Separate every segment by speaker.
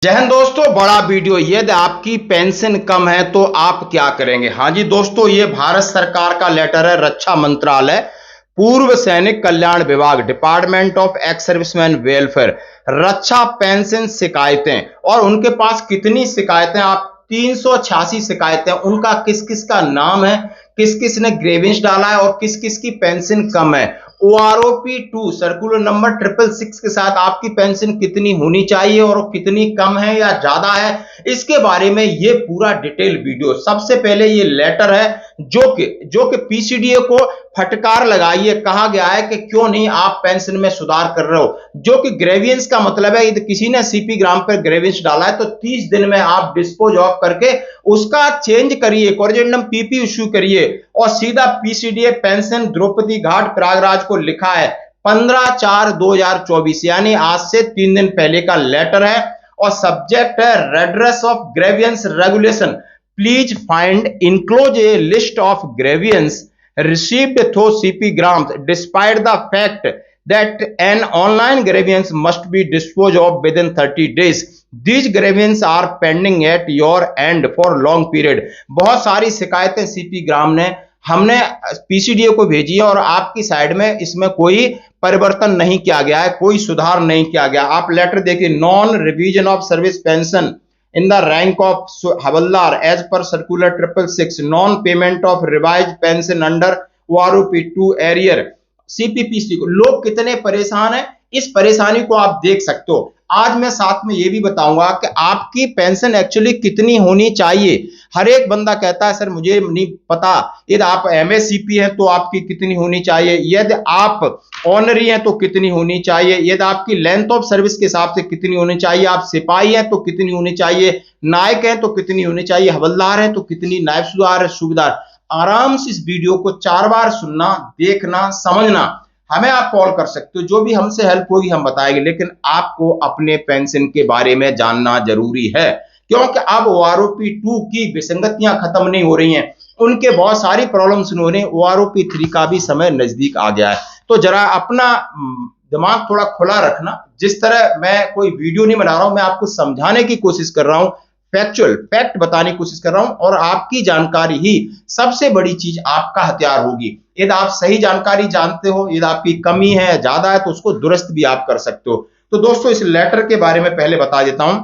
Speaker 1: जय हिंद दोस्तों, बड़ा वीडियो। यदि आपकी पेंशन कम है तो आप क्या करेंगे। हाँ जी दोस्तों, ये भारत सरकार का लेटर है। रक्षा मंत्रालय, पूर्व सैनिक कल्याण विभाग, department of ex serviceman welfare, Raksha pension शिकायतें। और उनके पास कितनी शिकायतें, आप 386 शिकायतें। उनका किस किस का नाम है, किस किस ने ग्रेविंस डाला है और किस किस की पेंशन कम है। OROP-2 सर्कुलर नंबर 666 के साथ आपकी पेंशन कितनी होनी चाहिए और कितनी कम है या ज्यादा है, इसके बारे में ये पूरा डिटेल वीडियो। सबसे पहले ये लेटर है जो कि पीसीडीए को फटकार लगाई है। कहा गया है कि क्यों नहीं आप पेंशन में सुधार कर रहे हो। जो कि ग्रेवियंस का मतलब है, यदि किसी ने सीपी ग्राम पर ग्रेवियंस डाला है तो 30 दिन में आप डिस्पोज ऑफ करके उसका चेंज करिए, कोरिजेंडम पीपी इश्यू करिए और सीधा पीसीडीए पेंशन द्रौपदी घाट प्रयागराज को लिखा है। 15/4/2024 यानी आज से 3 दिन पहले का लेटर है। और सब्जेक्ट है redress of grievances regulation. Please find enclose a list of grievances received through CP grams despite the fact that an online grievance must be disposed of within 30 days. These grievances are pending at your end for long period. बहुत सारी शिकायतें CP ग्राम ने हमने PCDA को भेजी है और आपकी साइड में इसमें कोई परिवर्तन नहीं किया गया है, कोई सुधार नहीं किया गया। आप लेटर देखिए, non revision of service pension in the rank of Havaldar as per circular 666, non-payment of revised pension under OROP-2 arrear CPPC को। लोग कितने परेशान हैं, इस परेशानी को आप देख सकते हो। आज मैं साथ में ये भी बताऊंगा कि आपकी पेंशन एक्चुअली कितनी होनी चाहिए। हर एक बंदा कहता है सर मुझे नहीं पता। यदि आप एमएससीपी हैं तो आपकी कितनी होनी चाहिए, यदि आप ऑनरी हैं तो कितनी होनी चाहिए, यदि आपकी लेंथ ऑफ सर्विस के हिसाब से कितनी होनी चाहिए, आप सिपाही हैं तो कितनी होनी चाहिए, नायक हैं तो कितनी होनी चाहिए, हवलदार हैं तो कितनी, नायब सूबेदार। आराम से इस वीडियो को 4 बार सुनना, देखना, समझना। हमें आप कॉल कर सकते हो, जो भी हमसे हेल्प होगी हम बताएंगे, लेकिन आपको अपने पेंशन के बारे में जानना जरूरी है। क्योंकि अब OROP-2 की विसंगतियां खत्म नहीं हो रही हैं, उनके बहुत सारी प्रॉब्लम्स हो रही हैं। OROP-3 का भी समय नजदीक आ गया है। तो जरा अपना दिमाग थोड़ा खुला रखना। जिस तरह मैं कोई वीडियो नहीं बना रहा हूं, मैं आपको समझाने की कोशिश कर रहा हूं, फैक्चुअल फैक्ट बताने की कोशिश कर रहा हूं। और आपकी जानकारी ही सबसे बड़ी चीज, आपका हथियार होगी। यदि आप सही जानकारी जानते हो, यदि आपकी कमी है, ज्यादा है, तो उसको दुरुस्त भी आप कर सकते हो। तो दोस्तों, इस लेटर के बारे में पहले बता देता हूं।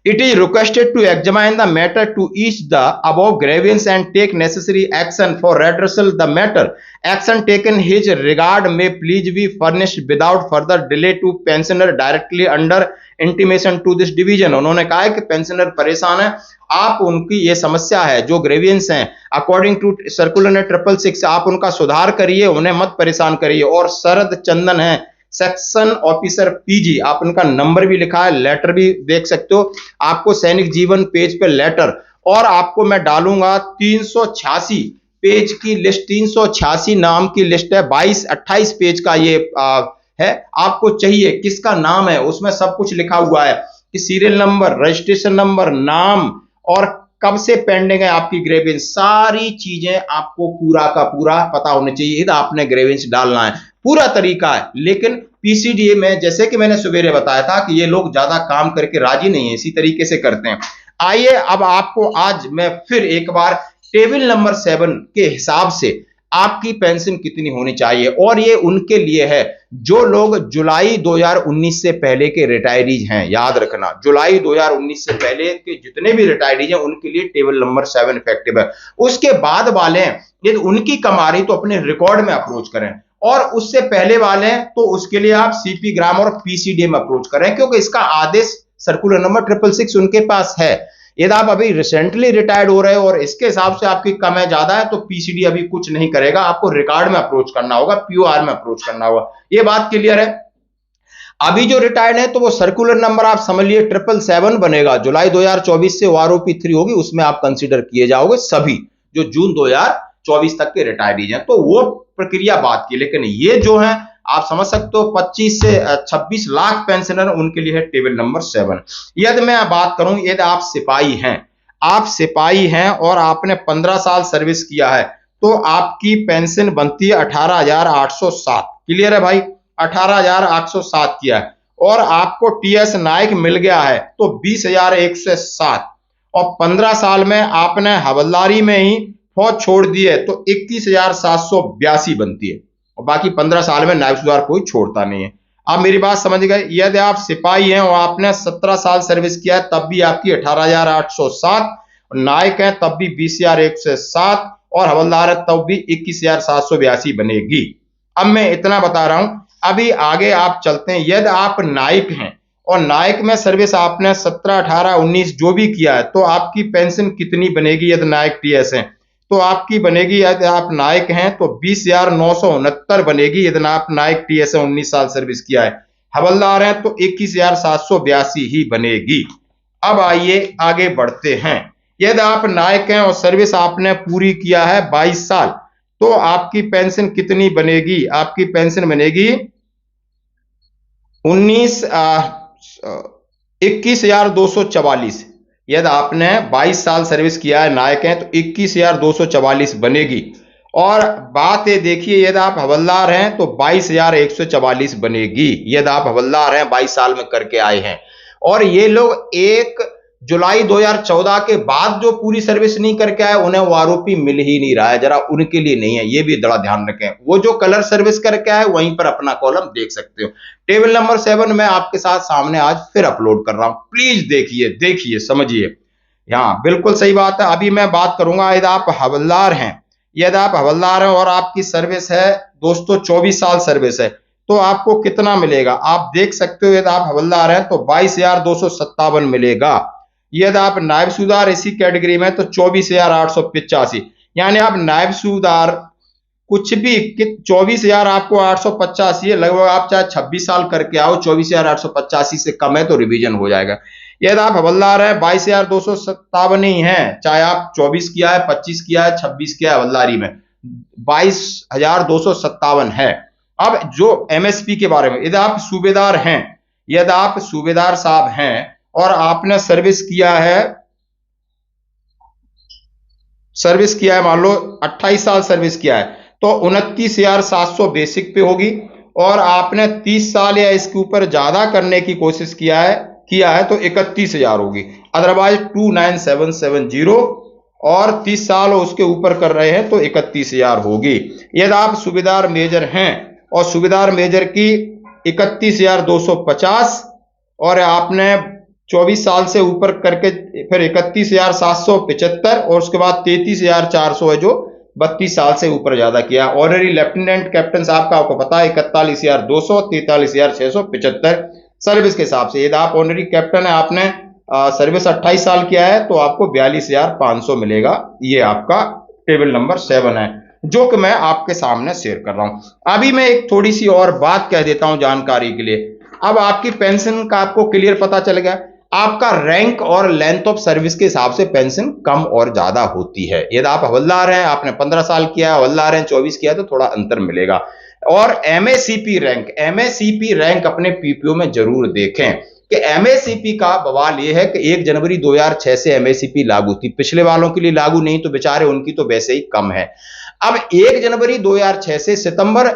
Speaker 1: It is requested to examine the matter to each the above grievance and take necessary action for redressal the matter. Action taken in his regard may please be furnished without further delay to pensioner directly under intimation to this division. उन्होंने कहा है कि pensioner परेशान है, आप उनकी ये समस्या है, जो ग्रेवियंस हैं, अकॉर्डिंग टू सर्कुलर 666 आप उनका सुधार करिए, उन्हें मत परेशान करिए। और शरद चंदन है, सेक्शन ऑफिसर पीजी, आप उनका नंबर भी लिखा है, लेटर भी देख सकते हो। आपको सैनिक जीवन पेज पे लेटर, और आपको मैं डालूंगा 386 पेज की लिस्ट, 386 नाम की लिस्ट है। 22-28 पेज का ये है। आपको चाहिए, किसका नाम है, उसमें सब कुछ लिखा हुआ है कि सीरियल नंबर, रजिस्ट्रेशन नंबर, नाम और कब से पेंडिंग है आपकी ग्रेवियंस। सारी चीजें आपको पूरा का पूरा पता होना चाहिए। यदि आपने ग्रेवियंस डालना है, पूरा तरीका है। लेकिन पीसीडीए में, जैसे कि मैंने सवेरे बताया था, कि ये लोग ज्यादा काम करके राजी नहीं है, इसी तरीके से करते हैं। आइए अब आपको आज मैं फिर एक बार टेबल नंबर 7 के हिसाब से आपकी पेंशन कितनी होनी चाहिए। और ये उनके लिए है जो लोग जुलाई 2019 से पहले के रिटायरीज हैं। याद रखना, जुलाई 2019 से पहले के जितने भी रिटायरीज हैं उनके लिए टेबल नंबर 7 इफेक्टिव है। उसके बाद वाले हैं, यदि उनकी कम आ रही तो अपने रिकॉर्ड में अप्रोच करें, और उससे पहले वाले हैं तो उसके लिए आप सीपी ग्राम और पीसीडीए में अप्रोच करें, क्योंकि इसका आदेश सर्कुलर नंबर 666 उनके पास है। यदि आप अभी रिसेंटली रिटायर्ड हो रहे हो और इसके हिसाब से आपकी कम है, ज्यादा है, तो पीसीडी अभी कुछ नहीं करेगा, आपको रिकॉर्ड में अप्रोच करना होगा, पीओआर में अप्रोच करना होगा। ये बात क्लियर है। अभी जो रिटायर्ड है तो वो सर्कुलर नंबर आप समझ लिए 777 बनेगा, जुलाई 2024 से OROP-3 होगी, उसमें आप कंसीडर किए जाओगे सभी जो जून 2024 तक के रिटायरीज हैं। तो वो प्रक्रिया बात की। लेकिन ये जो है, आप समझ सकते हो, 25 से 26 लाख पेंशनर, उनके लिए है टेबल नंबर 7। यदि मैं बात करूं, यदि आप सिपाही हैं और आपने 15 साल सर्विस किया है, तो आपकी पेंशन बनती है 18,807। क्लियर है भाई, 18,807 किया है। और आपको टीएस नायक मिल गया है तो 20,107, और 15 साल में आपने हवलदारी में ही फौज छोड़ दी है तो 21,782 बनती है, और बाकी 15 साल में नायब सूबेदार कोई छोड़ता नहीं है। आप मेरी बात समझ गए। यदि आप सिपाही हैं और आपने 17 साल सर्विस किया है तब भी आपकी 18,807, नायक है तब भी 20,107, और हवलदार है तब भी 21,782 बनेगी। अब मैं इतना बता रहा हूं, अभी आगे आप चलते हैं। यदि आप नायक हैं और नायक में सर्विस आपने 17, 18, 19 जो भी किया है तो आपकी पेंशन कितनी बनेगी? यदि नायक टीएस हैं तो आपकी बनेगी, यदि आप नायक हैं तो 20,969 बनेगी, यदि आप नायक टीएस हैं 19 साल सर्विस किया है। हवलदार हैं तो 21,782 ही बनेगी। अब आइए आगे बढ़ते हैं। यदि आप नायक हैं और सर्विस आपने पूरी किया है 22 साल तो आपकी पेंशन कितनी बनेगी? आपकी पेंशन बनेगी 21,244। यदि आपने 22 साल सर्विस किया है, नायक हैं तो 21,244 बनेगी। और बात ये देखिए, यदि आप हवलदार हैं तो 22,144 बनेगी, यदि आप हवलदार हैं 22 साल में करके आए हैं। और ये लोग 1 जुलाई 2014 के बाद जो पूरी सर्विस नहीं करके आए उन्हें वो आरोपी मिल ही नहीं रहा है, जरा उनके लिए नहीं है, ये भी बड़ा ध्यान रखें। वो जो कलर सर्विस करके आए वहीं पर अपना कॉलम देख सकते हो। टेबल नंबर 7 मैं आपके साथ सामने आज फिर अपलोड कर रहा हूं, प्लीज देखिए, देखिए, समझिए। हाँ, बिल्कुल सही बात है। अभी मैं बात करूंगा, यदि आप हवलदार हैं, यदि आप हवलदार हैं और आपकी सर्विस है दोस्तों 24 साल सर्विस है तो आपको कितना मिलेगा? आप देख सकते हो, यदि आप हवलदार हैं तो 22,257 मिलेगा। यदि आप नायब सूबेदार इसी कैटेगरी में तो 24,885, यानी आप नायब सूबेदार कुछ भी 24,000 आपको 885 है, लगभग आप चाहे 26 साल करके आओ 24,885 से कम है तो रिवीजन हो जाएगा। यदि आप हवलदार है 22,257 ही है, चाहे आप 24 किया है, 25 किया है, 26 किया है, हवलदारी में 22,257 है। अब जो एमएसपी के बारे में, यदि आप सूबेदार हैं, यदि आप सूबेदार साहब हैं और आपने सर्विस किया है मान लो 28 साल सर्विस किया है तो 29,700 बेसिक पे होगी, और आपने 30 साल या इसके ऊपर ज्यादा करने की कोशिश किया है तो 31,000 होगी, अदरवाइज 29,770, और 30 साल उसके ऊपर कर रहे हैं तो 31,000 होगी। यदि आप सूबेदार मेजर हैं और सूबेदार मेजर की 31,250 और आपने 24 साल से ऊपर करके फिर 31,775 और उसके बाद 33,400 है जो 32 साल से ऊपर ज्यादा किया। ऑनरी लेफ्टिनेंट कैप्टन साहब का आपको पता है 41,200, 43,675 सर्विस के हिसाब से। यदि आप ऑनरी कैप्टन है, आपने सर्विस 28 साल किया है तो आपको 42,500 मिलेगा। ये आपका टेबल नंबर 7 है जो कि मैं आपके सामने शेयर कर रहा हूं। अभी मैं एक थोड़ी सी और बात कह देता हूं जानकारी के लिए। अब आपकी पेंशन का आपको क्लियर पता चल गया। आपका रैंक और लेंथ ऑफ सर्विस के हिसाब से पेंशन कम और ज्यादा होती है। यदि आप हवलदार हैं, आपने 15 साल किया है, हवलदार हैं 24 किया है तो थोड़ा अंतर मिलेगा। और एमएसीपी रैंक अपने पीपीओ में जरूर देखें कि एमएसीपी का बवाल यह है कि 1 जनवरी 2006 से एमएसीपी लागू थी, पिछले वालों के लिए लागू नहीं, तो बेचारे उनकी तो वैसे ही कम है। अब 1 जनवरी 2006 से सितंबर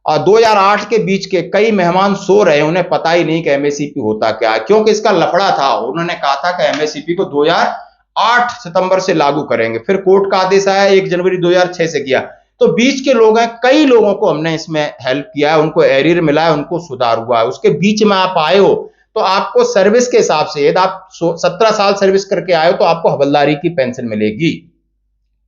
Speaker 1: 2008 के बीच के कई मेहमान सो रहे हैं, उन्हें पता ही नहीं कि एमएससीपी होता क्या है, क्योंकि इसका लफड़ा था। उन्होंने कहा था कि एमएससीपी को 2008 सितंबर से लागू करेंगे, फिर कोर्ट का आदेश आया 1 जनवरी 2006 से किया। तो बीच के लोग हैं, कई लोगों को हमने इसमें हेल्प किया है, उनको एरियर मिला है, उनको सुधार हुआ है। उसके बीच में आप आए हो तो आपको सर्विस के हिसाब से, यदि आप 17 साल सर्विस करके आए हो तो आपको हवलदारी की पेंशन मिलेगी।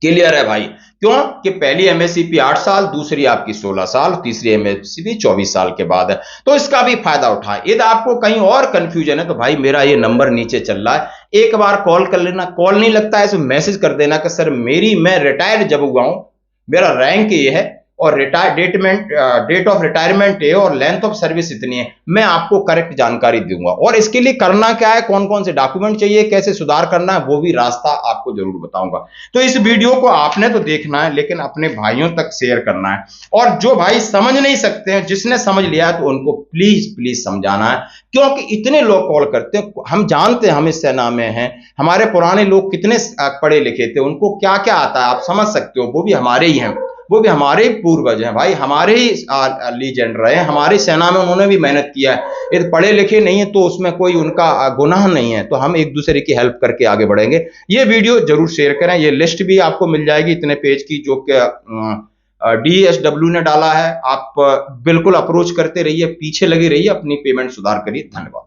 Speaker 1: क्लियर है भाई? क्यों कि पहली एमएससीपी 8 साल, दूसरी आपकी 16 साल, तीसरी एमएससीपी 24 साल के बाद है, तो इसका भी फायदा उठाएं। यदि आपको कहीं और कंफ्यूजन है तो भाई मेरा ये नंबर नीचे चल रहा है, एक बार कॉल कर लेना। कॉल नहीं लगता है तो मैसेज कर देना कि सर मैं रिटायर्ड जब हुआ हूं, मेरा रैंक ये है और डेट ऑफ रिटायरमेंट है और लेंथ ऑफ सर्विस इतनी है, मैं आपको करेक्ट जानकारी दूंगा। और इसके लिए करना क्या है, कौन कौन से डॉक्यूमेंट चाहिए, कैसे सुधार करना है, वो भी रास्ता आपको जरूर बताऊंगा। तो इस वीडियो को आपने तो देखना है लेकिन अपने भाइयों तक शेयर करना है, और जो भाई समझ नहीं सकते हैं, जिसने समझ लिया है तो उनको प्लीज प्लीज समझाना है, क्योंकि इतने लोग कॉल करते हैं। हम जानते हैं, हम इस सेना में हैं, हमारे पुराने लोग कितने पढ़े लिखे थे, उनको क्या क्या आता है आप समझ सकते हो, वो भी हमारे ही हैं। वो भी हमारे ही पूर्वज हैं भाई, हमारे ही लीजेंड रहे हैं, हमारी सेना में उन्होंने भी मेहनत किया है। यदि पढ़े लिखे नहीं है तो उसमें कोई उनका गुनाह नहीं है, तो हम एक दूसरे की हेल्प करके आगे बढ़ेंगे। ये वीडियो जरूर शेयर करें। ये लिस्ट भी आपको मिल जाएगी इतने पेज की, जो कि DSW ने डाला है। आप बिल्कुल अप्रोच करते रहिए, पीछे लगे रहिए, अपनी पेमेंट सुधार करिए। धन्यवाद।